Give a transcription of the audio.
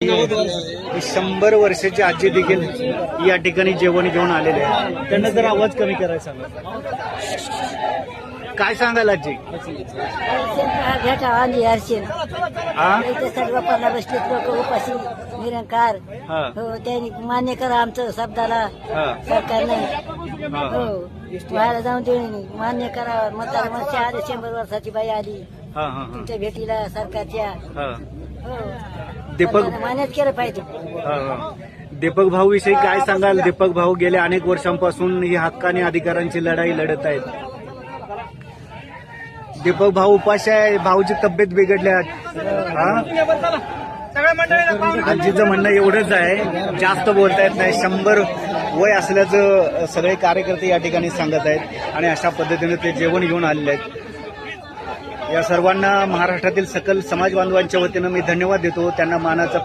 100 वर्षाची आजी देखील या ठिकाणी जेवण घेऊन आलेले आहे. त्यांना जर आवाज कमी करायचा सांगा. काय सांगाल आजी? भेटा हर्षेल हा इथे सर्व पन्ना बसलेत लोक उपाशी निरंकार. हा हो त्यांनी मान्य करा आमचं शब्दाला हा सरकारने. हा हो बाहेर जाऊन देणे मान्य करा. म्हातारे माणसे आले 100 वर्षाची बाई आली हा हा तुमच्या भेटीला सरकारच्या. हा हो दीपक सरकारने मान्यच केलं पाहिजे. हा हा दीपक भाऊ विषयी काय सांगाल? दीपक भाऊ गेल्या अनेक वर्षांपासून ही हक्क आणि अधिकारांची लढाई लढत आहेत. दीपक भाऊ उपाशी आहे. भाऊची तब्येत बिघडल्या. आजीचं म्हणणं एवढंच आहे, जास्त बोलता येत नाही. 100 वय असल्याचं सगळे कार्यकर्ते या ठिकाणी सांगत आहेत आणि अशा पद्धतीने ते जेवण घेऊन आलेले आहेत. या सर्वांना महाराष्ट्रातील सकल समाज बांधवांच्या वतीनं मी धन्यवाद देतो. त्यांना मानाचा